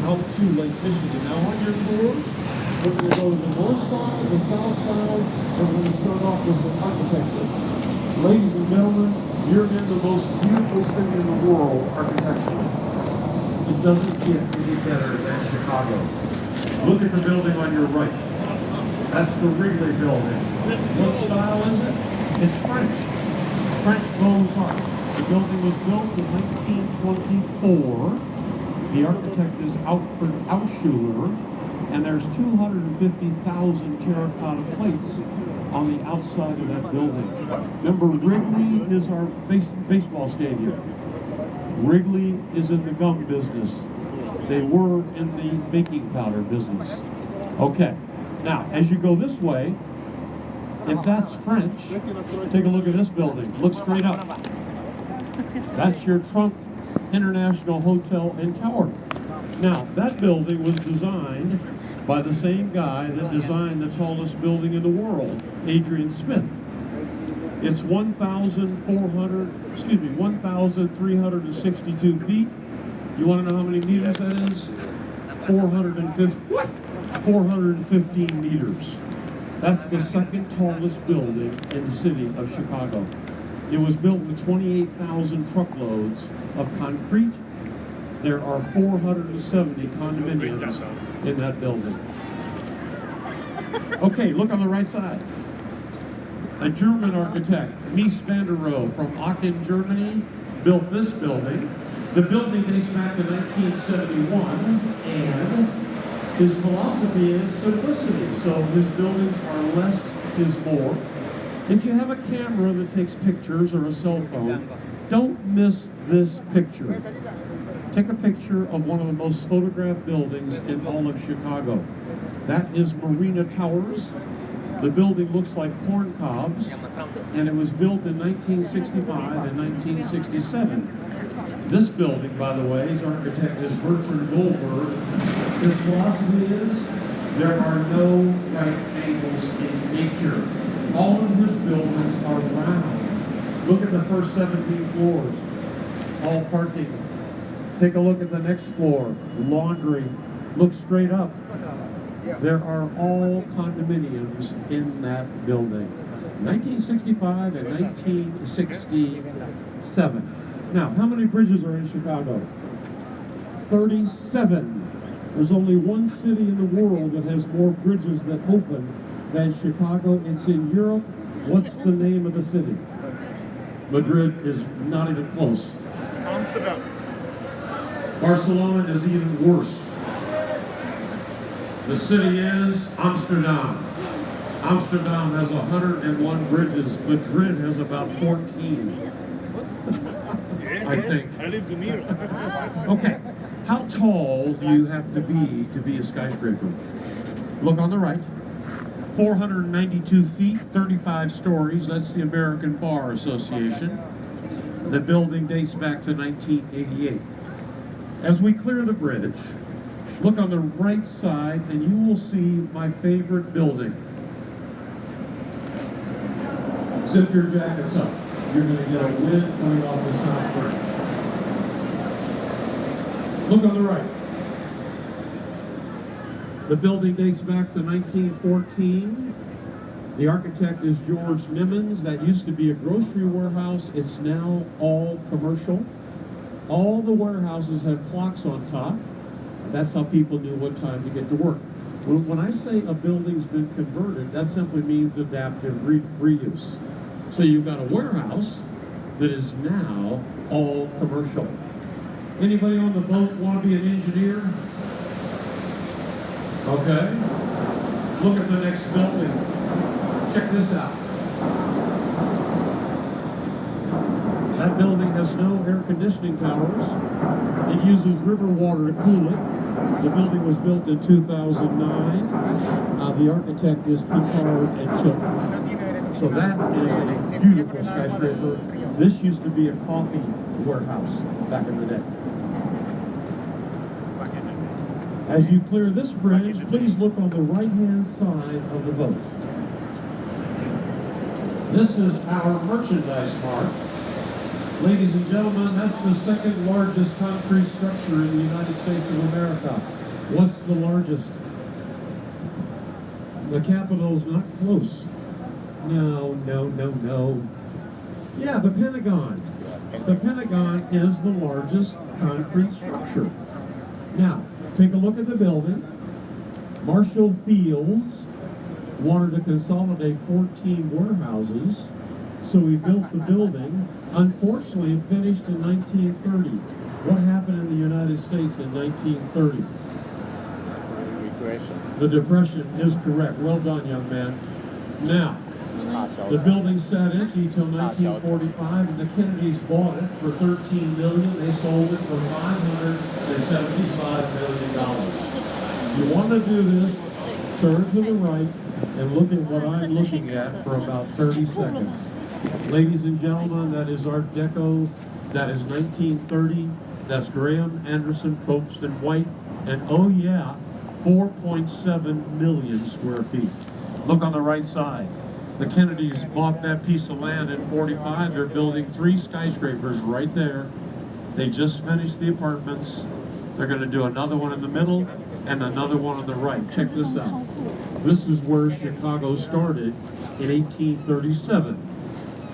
out to Lake Michigan. Now on your tour, we're going to go to the north side, the south side, and we're going to start off with some architecture. Ladies and gentlemen, you're in the most beautiful city in the world architecturally. It doesn't get any better than Chicago. Look at the building on your right. That's the Wrigley Building. What style is it? It's French. French Beaux-Arts. The building was built in 1924. The architect is Alfred Altschuler, and there's 250,000 terracotta plates on the outside of that building. Remember, Wrigley is our baseball stadium. Wrigley is in the gum business. They were in the baking powder business. Okay, now as you go this way, if that's French, take a look at this building. Look straight up. That's your Trump International Hotel and Tower. Now, that building was designed by the same guy that designed the tallest building in the world, Adrian Smith. It's 1,362 feet. You want to know how many meters that is? 415 meters. That's the second tallest building in the city of Chicago. It was built with 28,000 truckloads of concrete. There are 470 condominiums in that building. Okay, look on the right side. A German architect, Mies van der Rohe from Aachen, Germany, built this building. The building dates back to 1971, and his philosophy is simplicity. So his buildings are less is more. If you have a camera that takes pictures or a cell phone, don't miss this picture. Take a picture of one of the most photographed buildings in all of Chicago. That is Marina Towers. The building looks like corn cobs, and it was built in 1965 and 1967. This building, by the way, his architect is Bertrand Goldberg. His philosophy is, there are no right angles in nature. All of his buildings are round. Look at the first 17 floors, all parking. Take a look at the next floor, laundry. Look straight up. There are all condominiums in that building. 1965 and 1967. Now, how many bridges are in Chicago? 37. There's only one city in the world that has more bridges that open than Chicago. It's in Europe. What's the name of the city? Madrid is not even close. Amsterdam. Barcelona is even worse. The city is Amsterdam. Amsterdam has 101 bridges. Madrid has about 14. I think. I live in here. Okay, how tall do you have to be a skyscraper? Look on the right. 492 feet, 35 stories. That's the American Bar Association. The building dates back to 1988. As we clear the bridge, look on the right side and you will see my favorite building. Zip your jackets up. You're going to get a wind coming off the South Bridge. Look on the right. The building dates back to 1914. The architect is George Nimmons. That used to be a grocery warehouse. It's now all commercial. All the warehouses have clocks on top. That's how people knew what time to get to work. When I say a building's been converted, that simply means adaptive reuse. So you've got a warehouse that is now all commercial. Anybody on the boat want to be an engineer? Okay. Look at the next building. Check this out. That building has no air conditioning towers. It uses river water to cool it. The building was built in 2009. The architect is Picard and Chilton. So that is a beautiful skyscraper. This used to be a coffee warehouse back in the day. As you clear this bridge, please look on the right-hand side of the boat. This is our merchandise mart. Ladies and gentlemen, that's the second largest concrete structure in the United States of America. What's the largest? The Capitol's not close. No. Yeah, the Pentagon. The Pentagon is the largest concrete structure. Now, take a look at the building. Marshall Fields wanted to consolidate 14 warehouses, so he built the building. Unfortunately, it finished in 1930. What happened in the United States in 1930? The Depression is correct. Well done, young man. Now, the building sat empty till 1945, and the Kennedys bought it for $13 million. They sold it for $575 million. You want to do this, turn to the right and look at what I'm looking at for about 30 seconds. Ladies and gentlemen, that is Art Deco. That is 1930. That's Graham, Anderson, Probst, and White. And oh yeah, 4.7 million square feet. Look on the right side. The Kennedys bought that piece of land in 45. They're building 3 skyscrapers right there. They just finished the apartments. They're going to do another one in the middle and another one on the right. Check this out. This is where Chicago started in 1837.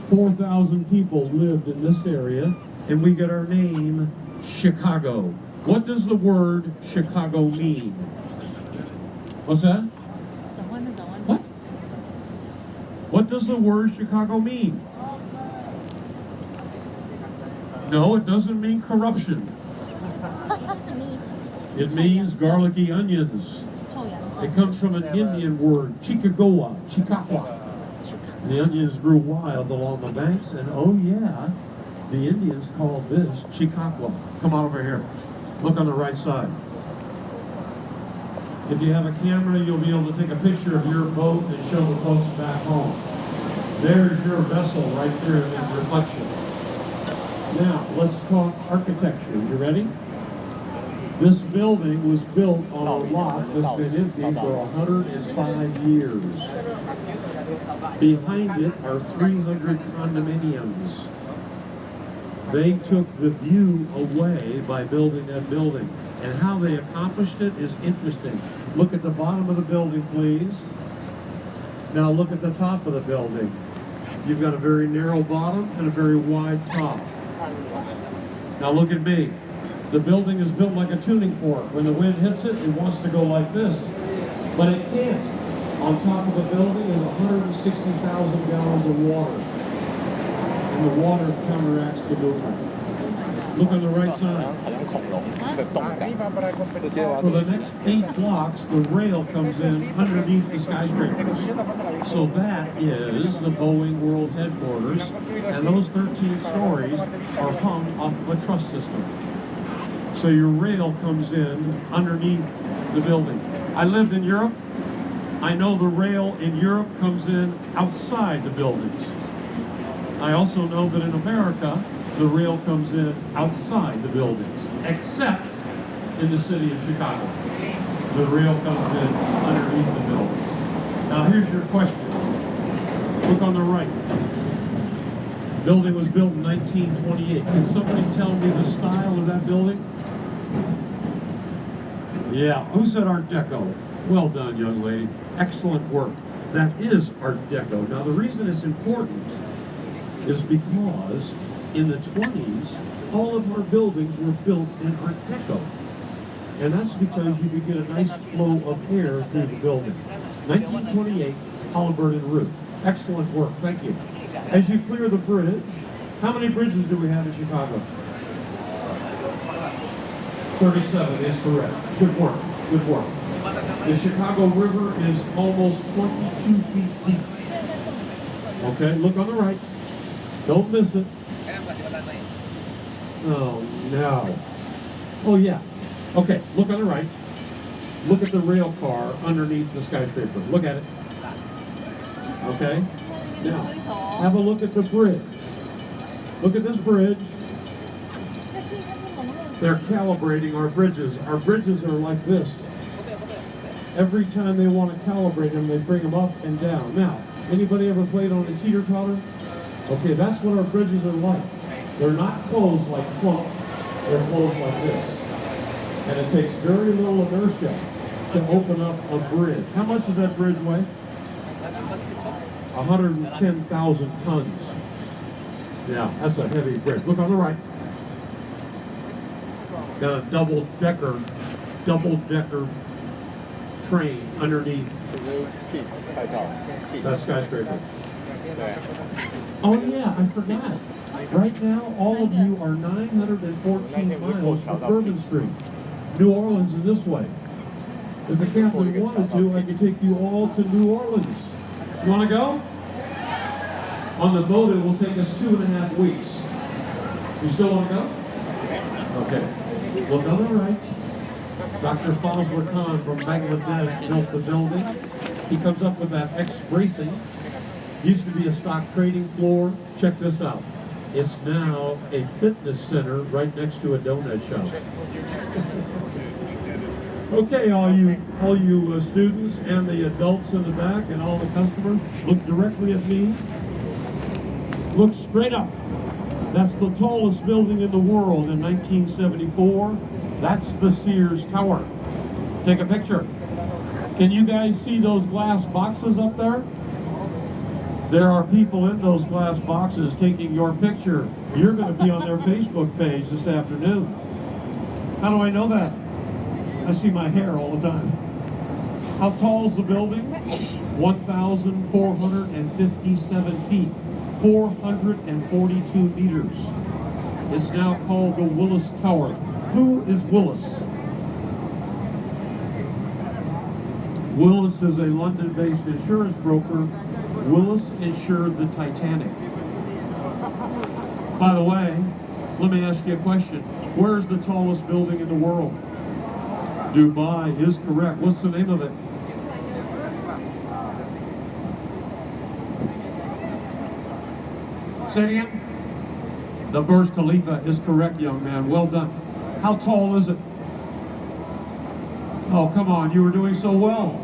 4,000 people lived in this area, and we get our name, Chicago. What does the word Chicago mean? What's that? What? What does the word Chicago mean? No, it doesn't mean corruption. It means garlicky onions. It comes from an Indian word, Chickagoa, Chicagua. The onions grew wild along the banks, and oh yeah, the Indians called this Chicagua. Come on over here. Look on the right side. If you have a camera, you'll be able to take a picture of your boat and show the folks back home. There's your vessel right there in the reflection. Now, let's talk architecture. You ready? This building was built on a lot that's been empty for 105 years. Behind it are 300 condominiums. They took the view away by building that building. And how they accomplished it is interesting. Look at the bottom of the building, please. Now look at the top of the building. You've got a very narrow bottom and a very wide top. Now look at me. The building is built like a tuning fork. When the wind hits it, it wants to go like this. But it can't. On top of the building is 160,000 gallons of water. And the water counteracts the movement. Look on the right side. For the next 8 blocks, the rail comes in underneath the skyscrapers. So that is the Boeing World Headquarters, and those 13 stories are hung off of a truss system. So your rail comes in underneath the building. I lived in Europe. I know the rail in Europe comes in outside the buildings. I also know that in America, the rail comes in outside the buildings, except in the city of Chicago. The rail comes in underneath the buildings. Now here's your question. Look on the right. Building was built in 1928. Can somebody tell me the style of that building? Yeah, who said Art Deco? Well done, young lady. Excellent work. That is Art Deco. Now the reason it's important is because in the 20s, all of our buildings were built in Art Deco. And that's because you could get a nice flow of air through the building. 1928, Halliburton roof. Excellent work, thank you. As you clear the bridge, how many bridges do we have in Chicago? 37 is correct. Good work, good work. The Chicago River is almost 22 feet deep. Okay, look on the right. Don't miss it. Oh, no. Oh, yeah. Okay, look on the right. Look at the rail car underneath the skyscraper. Look at it. Okay? Now, have a look at the bridge. Look at this bridge. They're calibrating our bridges. Our bridges are like this. Every time they want to calibrate them, they bring them up and down. Now, anybody ever played on a teeter-totter? Okay, that's what our bridges are like. They're not closed like clump, they're closed like this. And it takes very little inertia to open up a bridge. How much does that bridge weigh? 110,000 tons. Yeah, that's a heavy bridge. Look on the right. Got a double-decker train underneath that skyscraper. Oh yeah, I forgot. Right now, all of you are 914 miles from Bourbon Street. New Orleans is this way. If the captain wanted to, I could take you all to New Orleans. You want to go? On the boat, it will take us 2.5 weeks. You still want to go? Okay. Look on the right. Dr. Fazlur Khan from Bangladesh built the building. He comes up with that X-bracing. Used to be a stock trading floor. Check this out. It's now a fitness center right next to a donut shop. Okay, all you students and the adults in the back and all the customers, look directly at me. Look straight up. That's the tallest building in the world in 1974. That's the Sears Tower. Take a picture. Can you guys see those glass boxes up there? There are people in those glass boxes taking your picture. You're going to be on their Facebook page this afternoon. How do I know that? I see my hair all the time. How tall is the building? 1,457 feet. 442 meters. It's now called the Willis Tower. Who is Willis? Willis is a London-based insurance broker. Willis insured the Titanic. By the way, let me ask you a question. Where is the tallest building in the world? Dubai is correct. What's the name of it? Say it again. The Burj Khalifa is correct, young man. Well done. How tall is it? Oh, come on. You were doing so well.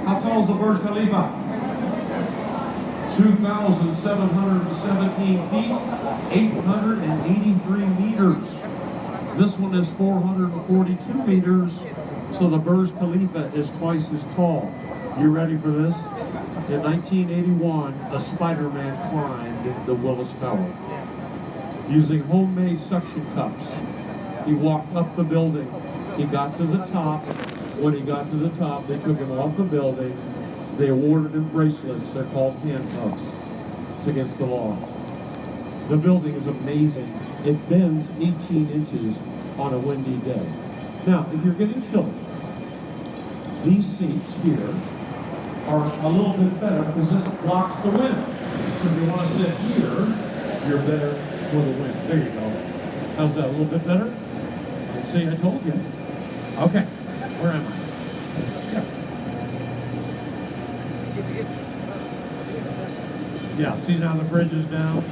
How tall is the Burj Khalifa? 2,717 feet, 883 meters. This one is 442 meters, so the Burj Khalifa is twice as tall. You ready for this? In 1981, a Spider-Man climbed the Willis Tower using homemade suction cups. He walked up the building. He got to the top. When he got to the top, they took him off the building. They awarded him bracelets. They're called handcuffs. It's against the law. The building is amazing. It bends 18 inches on a windy day. Now, if you're getting chilly, these seats here are a little bit better because this blocks the wind. So if you want to sit here, you're better for the wind. There you go. How's that? A little bit better? And see, I told you. Okay. Where am I? Yeah. Yeah, see now the bridge is down.